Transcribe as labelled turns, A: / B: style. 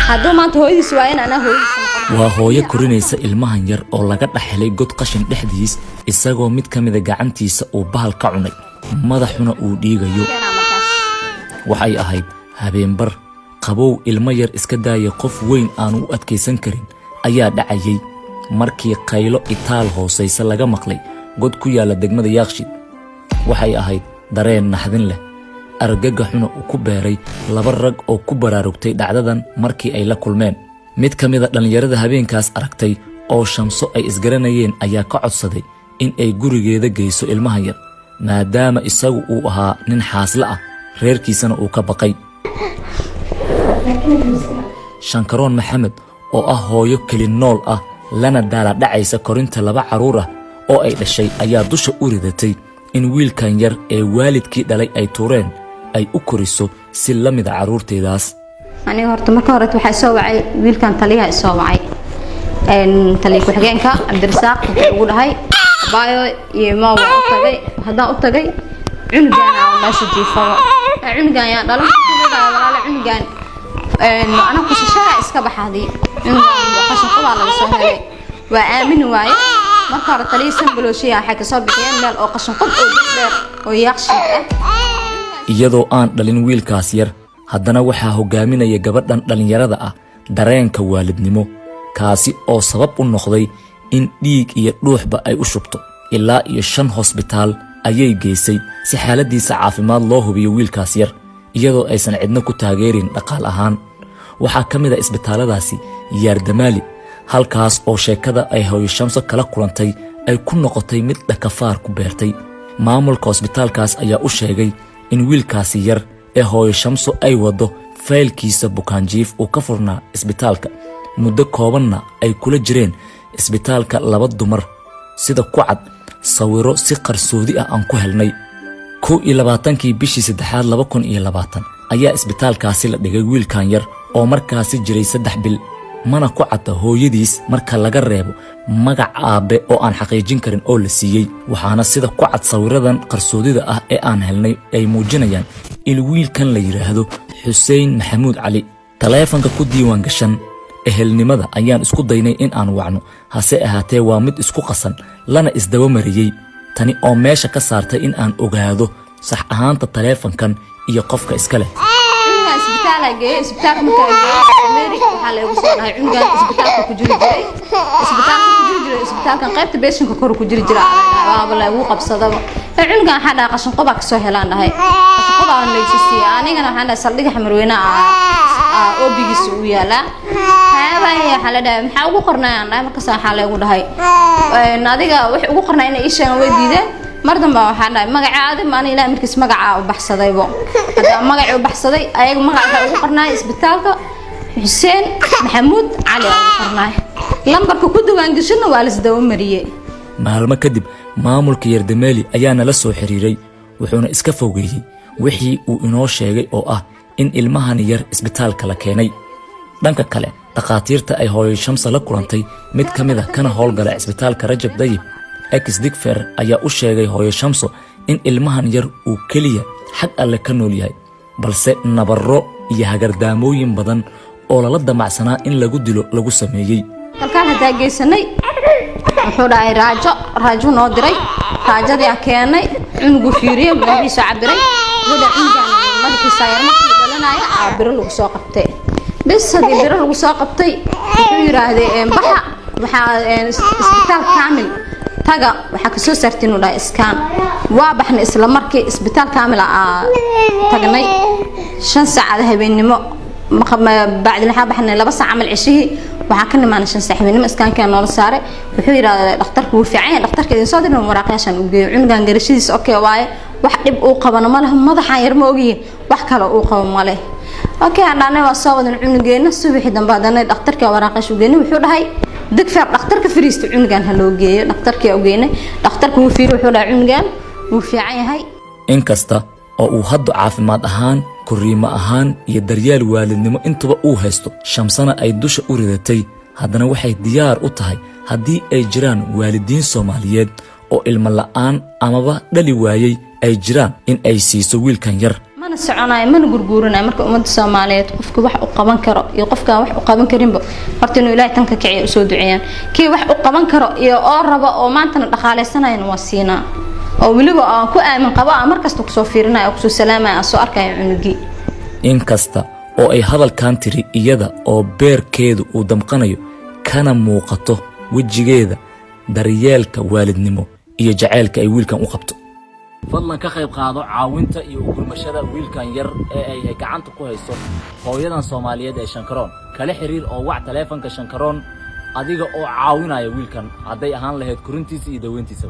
A: hadduu maanta hooyadiis waayeen anaa hooyadiis
B: waa hooyo korinaysa ilmahan yar oo laga dhaxlay god qashin dhexdiis isagoo mid ka mid ah gacantiisa uu bahal ka cunay madaxuna uu dhiigayo waxay ahayd habeenbar qabow ilmo yar iska daaya qof weyn aan u adkaysan karin ayaa dhacayay markii qaylo itaal hoosaysa laga maqlay god ku yaala degmada Yaaqshid waxay ahayd dareen naxdin leh argagaxuna uu ku beeray laba rag oo ku baraarugtay dhacdadan markii ay la kulmeen mid ka mid ah dhalinyarada habeenkaas aragtay oo Shamso ay isgaranayeen ayaa ka codsaday in ay gurigeeda geyso ilmaha yar maadaama isagu uu ahaa nin xaasla ah reerkiisana uu ka baqay Shankaroon Maxamed oo ah hooyo keli nool ah lana daala dhacaysa korinta laba caruur ah oo ay dhashay ayaa dusha u ridatay in wiilkan yar ee waalidkii dhalay ay tuureen ay u koriso si la mid ah caruurteedaas
A: aniga horta marka hore waxa soo wacay wiilkan taliyaha soo wacay taliye ku xigeenka Cabdirasaaq wuxuu ugu dhahay baayo iyo ma u tagay hadaa u tagay cunugan aan meesha jiifado cunugan yaa dhalan walaal cunugan ana ku shaqada iska baxaday cunugan qashin qaba laga soo helay waa aamin waaye marka hore taliye sanbalooshiya waxa ka soo bixiyeen meel oo qashin qod oo dheer oo Yaaqshid
B: iyadoo aan dhalin wiilkaas yar haddana waxaa hogaaminaya gabadhan dhalinyarada ah dareenka waalidnimo kaasi oo sabab u noqday in dhiig iyo dhuuxba ay u shubto ilaa iyo 5 hospitaal ayay geysay si xaaladiisa caafimaad loo hubiyo wiilkaas yar iyadoo aysan cidna ku taageerin dhaqaal ahaan waxaa ka mid ah isbitaaladaasi Yaardamaali halkaas oo sheekada ay hooyo Shamso kala kulantay ay ku noqotay mid dhakafaar ku beertay maamulka hospitaalkaas ayaa u sheegay in wiilkaasi yar ee hooyo Shamso ay wado faylkiisa bukaanjiif uu ka furnaa isbitaalka muddo koobanna ay kula jireen isbitaalka laba dumar sida ku cad sawiro si qarsoodi ah aan ku helnay 22kii bishii 3 2020 ayaa isbitaalkaasi la dhigay wiilkan yar oo markaasi jiray 3 bil mana ku cad hooyadiis marka laga reebo magac aabe oo aan xaqiijin karin oo la siiyay waxaana sida ku cad sawiradan qarsoodida ah ee aan helnay ay muujinayaan in wiilkan la yiraahdo Xuseen Maxamuud Cali taleefanka ku diiwaan gashan ehelnimada ayaan isku daynay in aan wacno hase ahaatee waa mid isku qasan lana isdaba mariyay tani oo meesha ka saartay in aan ogaado sax ahaanta taleefankan iyo qofka iska leh
A: isbitaalka Mary waxa la ugu soo dhahay cunugan isbitaalka ku jiri jiray isbitaalkan qaybta beeshinka kor ku jiri jiray waaba la ugu qabsadaba cunugan waxa dhaqa qashin qoba ka soo helaan dhahay qashin qoba aan leeysiiyay anigana waxa saldhiga xamarweyna oo bigiisu u yaala waxa la dhahay maxaa ugu qornayaan dhahay markaas waxa la ugu dhahay adiga wax ugu qornay in ay sheegan way diideen mardanba waxa dhahay magacaada maana ilaa markiis magaca u baxsadaybo hada magaca u baxsaday ayaga magaca ugu qornay isbitaalka Xuseen Maxamuud Cali ugu qornay lambarka ku diiwaan gashana waa la isdaba mariyay
B: maalmo kadib maamulka Yaardamaali ayaa nala soo xiriiray wuxuuna iska fogeeyay wixii uu inoo sheegay oo ah in ilmahan yar isbitaalka la keenay dhanka kale dhaqaatiirta ay hooyo Shamso la kulantay mid ka mid ah kana howlgala isbitaalka Rajab Dayib Digfer ayaa u sheegay hooyo Shamso in ilmahan yar uu kaliya xaq alle ka nool yahay balse nabarro iyo hagardaamooyin badan oo la damacsanaa in lagu dilo lagu sameeyay
A: kalkaan hadaa geysanay wuxuu dhahay raajo noo diray raajadii aan keenay cunugu fiiriye baahiisa cabiray wada cunugan markiisa yar markii dhalanaya biro lagu soo qabtay bas hadii biro lagu soo qabtay wuxuu yiraahdeen baxa waxa isbitaal kaamil taga waxa ka soo saartiin u dhahay iskaan waa baxna isla markii isbitaal kaamil tagnay 5 saacad habeenimo بعد لها بحنا لبس عمل عشيه وحكنا ما نشان سحبين ما إسكان كان نور سارة وحيرا دكتورك وفعين دكتورك إذا صادر من مراقشان وعنقان قرشيس أوكي واي واحد بأوقة ونماله ما ضح يرموجي وحكى له أوقة وماله أوكي أنا وصاود العنقان الصبح دم بعدنا دكتورك وراقش وجينا وحول هاي دكتور دكتورك فريست عنقان هلوجي دكتورك وجينا دكتورك وفير وحول عنقان وفعين هاي
B: إنكستا أو هاد عافماد أهان كريمة أهان يدريال والدنمو انتبا او هستو شمسانا اي دوشا اوردتي هادنا waxay diyaar u tahay hadii ay jiraan waalidiin Soomaaliyeed oo ilmo la'aan amaba dhali waayay ay jiraan in ay siiso wiilkan yar
A: mana soconayo mana gurguuranayo marka ummadda Soomaaliyeed qofka wax u qaban karo iyo qofka wax u qaban karinba horta inuu Ilaahay tan ka kiciyo u soo duceeyaan kii wax u qaban karo iyo oo raba oo maantana dhaqaaleysanayna waa siinaa oo waliba aan ku aamin qaba markasta ku soo fiirinayo ku soo salaamayo soo arkayo cunugii
B: inkasta oo ay hadalkan tiri iyada oo beerkeedu uu damqanayo kana muuqato wajigeeda daryeelka waalidnimo iyo jaceylka ay wiilkan u qabto fadlan ka qayb qaado caawinta iyo u gurmashada wiilkan yar ee ay gacanta ku hayso hooyadan Soomaaliyeed ee Shankaroon kala xiriir oo wac taleefanka Shankaroon adiga oo caawinaya wiilkan haday ahaan lahayd korintiisa iyo daweyntiisa